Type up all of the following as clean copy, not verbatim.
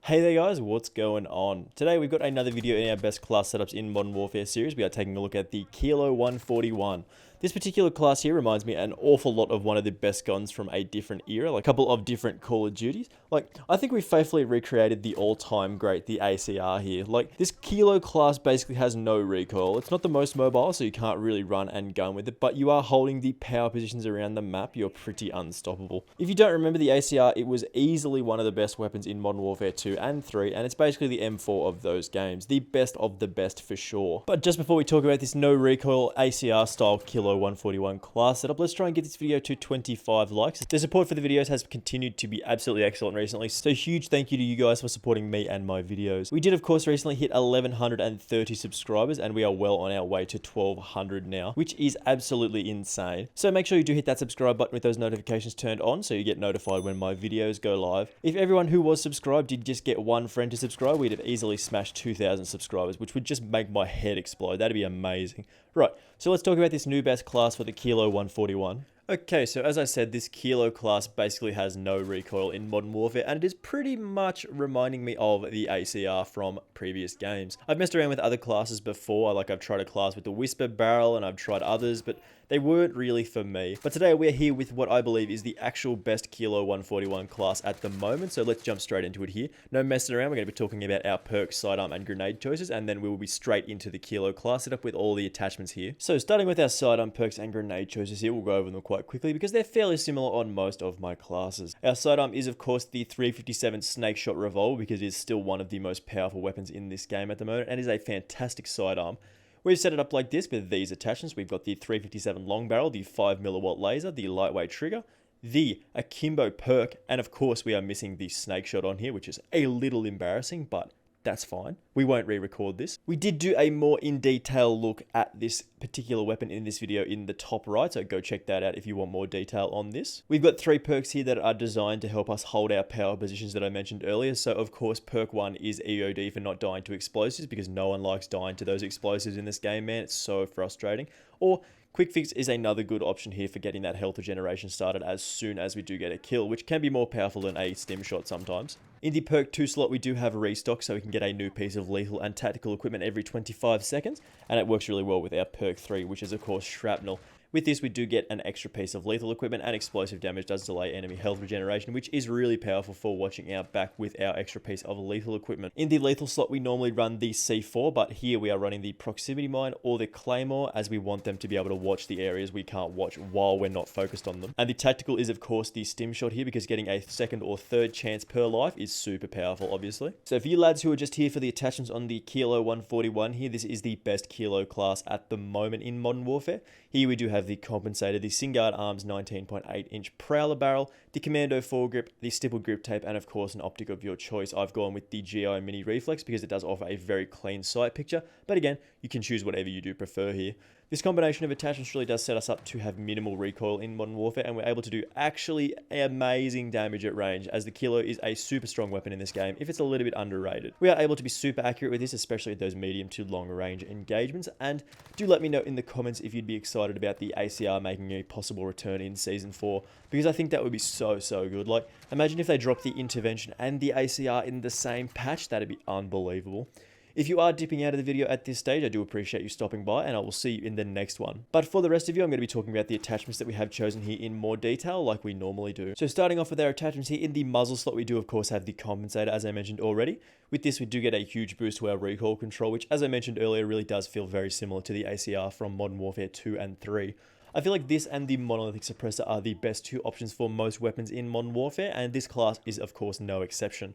Hey there guys, what's going on? Today we've got another video in our best class setups in Modern Warfare series. We are taking a look at the Kilo 141. This particular class here reminds me an awful lot of one of the best guns from a different era, like a couple of different Call of Duties. I think we faithfully recreated the all-time great, the ACR here. This Kilo class basically has no recoil. It's not the most mobile, so you can't really run and gun with it, but you are holding the power positions around the map. You're pretty unstoppable. If you don't remember the ACR, it was easily one of the best weapons in Modern Warfare 2 and 3, and it's basically the M4 of those games. The best of the best for sure. But just before we talk about this no recoil ACR style Kilo 141 class setup, let's try and get this video to 25 likes. The support for the videos has continued to be absolutely excellent recently, so huge thank you to you guys for supporting me and my videos. We did of course recently hit 1130 subscribers, and we are well on our way to 1200 now, which is absolutely insane. So make sure you do hit that subscribe button with those notifications turned on so you get notified when my videos go live. If everyone who was subscribed did just get one friend to subscribe, we'd have easily smashed 2,000 subscribers, which would just make my head explode. That'd be amazing. Right, so let's talk about this new best class for the Kilo 141. Okay, so as I said, this Kilo class basically has no recoil in Modern Warfare, and it is pretty much reminding me of the ACR from previous games. I've messed around with other classes before, I've tried a class with the Whisper Barrel, and I've tried others, but they weren't really for me. But today we're here with what I believe is the actual best Kilo 141 class at the moment, so let's jump straight into it here. No messing around, we're going to be talking about our perks, sidearm, and grenade choices, and then we will be straight into the Kilo class setup with all the attachments here. So starting with our sidearm, perks, and grenade choices here, we'll go over them quite quickly because they're fairly similar on most of my classes. Our sidearm is of course the 357 Snake Shot Revolver because it is still one of the most powerful weapons in this game at the moment and is a fantastic sidearm. We've set it up like this with these attachments. We've got the 357 Long Barrel, the 5mm laser, the lightweight trigger, the Akimbo perk, and of course we are missing the Snake Shot on here, which is a little embarrassing, but that's fine. We won't re-record this. We did do a more in-detail look at this particular weapon in this video in the top right, so go check that out if you want more detail on this. We've got 3 perks here that are designed to help us hold our power positions that I mentioned earlier. So of course, perk 1 is EOD for not dying to explosives, because no one likes dying to those explosives in this game, man. It's so frustrating. Or Quick Fix is another good option here for getting that health regeneration started as soon as we do get a kill, which can be more powerful than a stim shot sometimes. In the perk 2 slot, we do have restock, so we can get a new piece of lethal and tactical equipment every 25 seconds, and it works really well with our perk 3, which is of course shrapnel. With this, we do get an extra piece of lethal equipment, and explosive damage does delay enemy health regeneration, which is really powerful for watching our back with our extra piece of lethal equipment. In the lethal slot, we normally run the C4, but here we are running the proximity mine or the claymore, as we want them to be able to watch the areas we can't watch while we're not focused on them. And the tactical is of course the stim shot here, because getting a second or third chance per life is super powerful, obviously. So for you lads who are just here for the attachments on the Kilo 141 here, this is the best Kilo class at the moment in Modern Warfare. Here we do have the compensator, the Singard Arms 19.8-inch Prowler barrel, the Commando foregrip, the stippled grip tape, and of course an optic of your choice. I've gone with the GI Mini Reflex because it does offer a very clean sight picture, but again, you can choose whatever you do prefer here. This combination of attachments really does set us up to have minimal recoil in Modern Warfare, and we're able to do actually amazing damage at range, as the Kilo is a super strong weapon in this game if it's a little bit underrated. We are able to be super accurate with this, especially at those medium to long range engagements, and do let me know in the comments if you'd be excited about the ACR making a possible return in Season 4, because I think that would be so good. Imagine if they dropped the intervention and the ACR in the same patch. That'd be unbelievable. If you are dipping out of the video at this stage, I do appreciate you stopping by, and I will see you in the next one. But for the rest of you, I'm going to be talking about the attachments that we have chosen here in more detail, like we normally do. So starting off with our attachments here, in the muzzle slot, we do of course have the compensator, as I mentioned already. With this, we do get a huge boost to our recoil control, which, as I mentioned earlier, really does feel very similar to the ACR from Modern Warfare 2 and 3. I feel like this and the monolithic suppressor are the best 2 options for most weapons in Modern Warfare, and this class is of course no exception.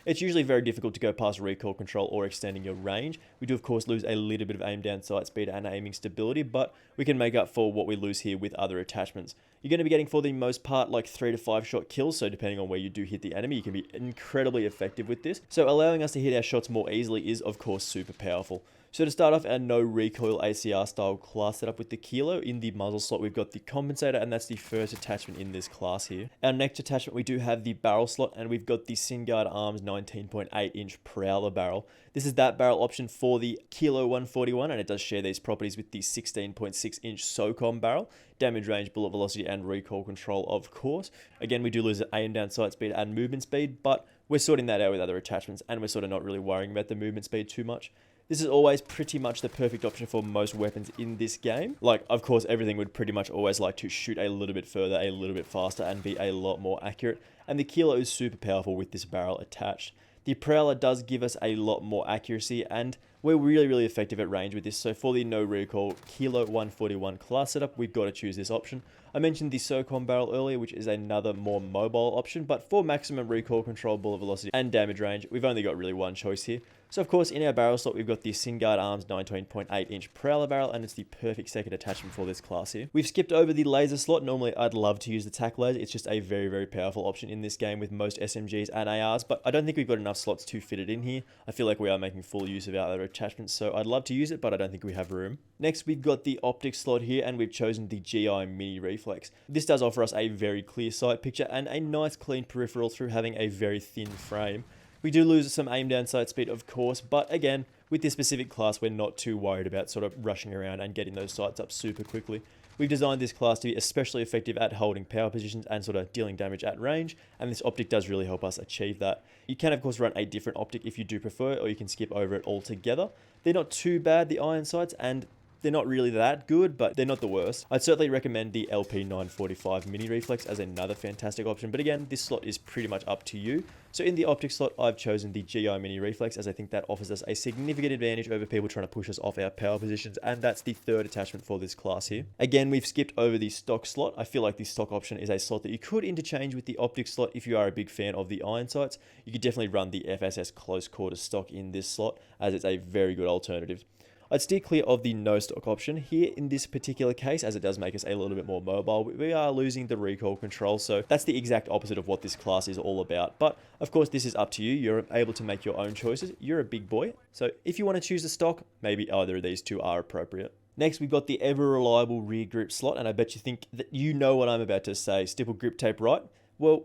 It's usually very difficult to go past recoil control or extending your range. We do of course lose a little bit of aim down sight speed and aiming stability, but we can make up for what we lose here with other attachments. You're going to be getting, for the most part, 3 to 5 shot kills, so depending on where you do hit the enemy, you can be incredibly effective with this. So allowing us to hit our shots more easily is of course super powerful. So to start off our no recoil ACR style class setup with the Kilo, in the muzzle slot we've got the compensator, and that's the first attachment in this class here. Our next attachment we do have the barrel slot, and we've got the Singard Arms 19.8-inch Prowler barrel. This is that barrel option for the Kilo 141, and it does share these properties with the 16.6-inch SOCOM barrel. Damage range, bullet velocity, and recoil control of course. Again, we do lose aim down sight speed and movement speed, but we're sorting that out with other attachments, and we're sort of not really worrying about the movement speed too much. This is always pretty much the perfect option for most weapons in this game. Like, of course, everything would pretty much always like to shoot a little bit further, a little bit faster, and be a lot more accurate. And the Kilo is super powerful with this barrel attached. The Prowler does give us a lot more accuracy, and we're really effective at range with this. So for the No Recoil Kilo 141 class setup, we've got to choose this option. I mentioned the SOCOM barrel earlier, which is another more mobile option, but for maximum recoil control, bullet velocity, and damage range, we've only got really one choice here. So of course, in our barrel slot, we've got the Singard Arms 19.8 inch Prowler barrel, and it's the perfect second attachment for this class here. We've skipped over the laser slot. Normally, I'd love to use the tac laser. It's just a very powerful option in this game with most SMGs and ARs, but I don't think we've got enough slots to fit it in here. I feel like we are making full use of our other attachments, so I'd love to use it, but I don't think we have room. Next, we've got the Optic slot here, and we've chosen the GI Mini Reflex. This does offer us a very clear sight picture and a nice clean peripheral through having a very thin frame. We do lose some aim down sight speed, of course, but again, with this specific class, we're not too worried about sort of rushing around and getting those sights up super quickly. We've designed this class to be especially effective at holding power positions and sort of dealing damage at range, and this optic does really help us achieve that. You can, of course, run a different optic if you do prefer, or you can skip over it altogether. They're not too bad, the iron sights, and they're not really that good, but they're not the worst. I'd certainly recommend the LP945 Mini Reflex as another fantastic option, but again, this slot is pretty much up to you. So in the optic slot, I've chosen the GI Mini Reflex, as I think that offers us a significant advantage over people trying to push us off our power positions, and that's the third attachment for this class here. Again, we've skipped over the stock slot. I feel like the stock option is a slot that you could interchange with the optic slot if you are a big fan of the iron sights. You could definitely run the FSS close quarters stock in this slot, as it's a very good alternative. I'd steer clear of the no stock option here in this particular case, as it does make us a little bit more mobile. We are losing the recoil control, so that's the exact opposite of what this class is all about. But of course, this is up to you. You're able to make your own choices. You're a big boy, so if you want to choose a stock, maybe either of these two are appropriate. Next, we've got the ever reliable rear grip slot, and I bet you think that you know what I'm about to say. Stipple grip tape, right? Well,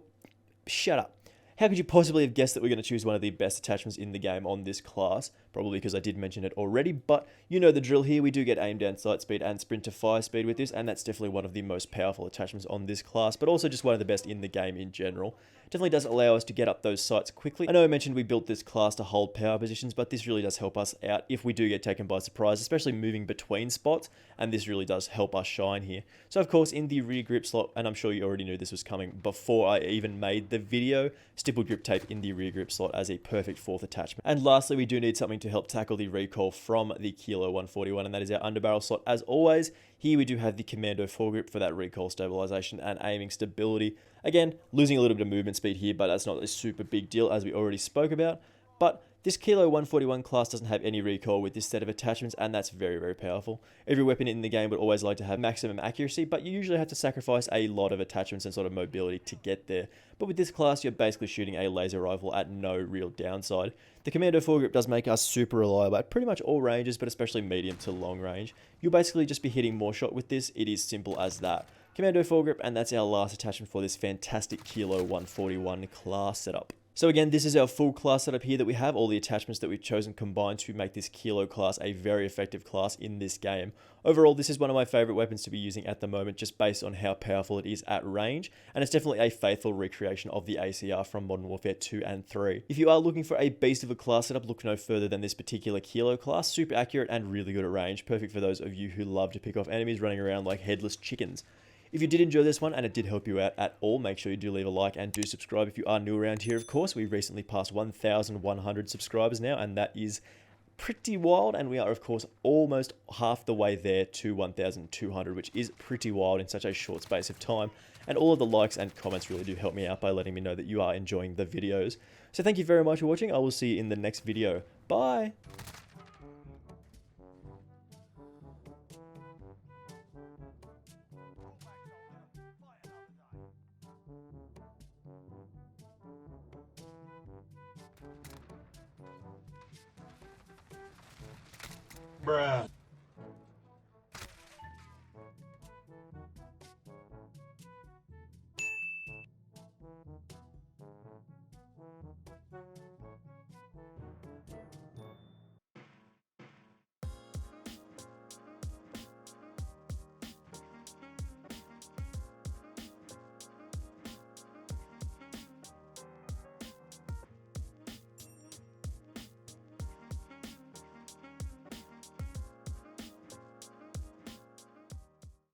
shut up. How could you possibly have guessed that we're going to choose one of the best attachments in the game on this class? Probably because I did mention it already, but you know the drill here. We do get aim down sight speed and sprint to fire speed with this, and that's definitely one of the most powerful attachments on this class, but also just one of the best in the game in general. Definitely does allow us to get up those sights quickly. I know I mentioned we built this class to hold power positions, but this really does help us out if we do get taken by surprise, especially moving between spots, and this really does help us shine here. So of course, in the rear grip slot, and I'm sure you already knew this was coming before I even made the video, stipple grip tape in the rear grip slot as a perfect fourth attachment. And lastly, we do need something to help tackle the recoil from the Kilo 141, and that is our underbarrel slot. As always, here we do have the Commando foregrip for that recoil stabilization and aiming stability. Again, losing a little bit of movement speed here, but that's not a super big deal, as we already spoke about. But this Kilo 141 class doesn't have any recoil with this set of attachments, and that's very powerful. Every weapon in the game would always like to have maximum accuracy, but you usually have to sacrifice a lot of attachments and sort of mobility to get there. But with this class, you're basically shooting a laser rifle at no real downside. The Commando foregrip does make us super reliable at pretty much all ranges, but especially medium to long range. You'll basically just be hitting more shot with this. It is simple as that. Commando foregrip, and that's our last attachment for this fantastic Kilo 141 class setup. So again, this is our full class setup here that we have, all the attachments that we've chosen combined to make this Kilo class a very effective class in this game. Overall, this is one of my favorite weapons to be using at the moment, just based on how powerful it is at range, and it's definitely a faithful recreation of the ACR from Modern Warfare 2 and 3. If you are looking for a beast of a class setup, look no further than this particular Kilo class. Super accurate and really good at range, perfect for those of you who love to pick off enemies running around like headless chickens. If you did enjoy this one and it did help you out at all, make sure you do leave a like and do subscribe if you are new around here, of course. We've recently passed 1,100 subscribers now, and that is pretty wild, and we are, of course, almost half the way there to 1,200, which is pretty wild in such a short space of time. And all of the likes and comments really do help me out by letting me know that you are enjoying the videos. So thank you very much for watching. I will see you in the next video. Bye! Bruh.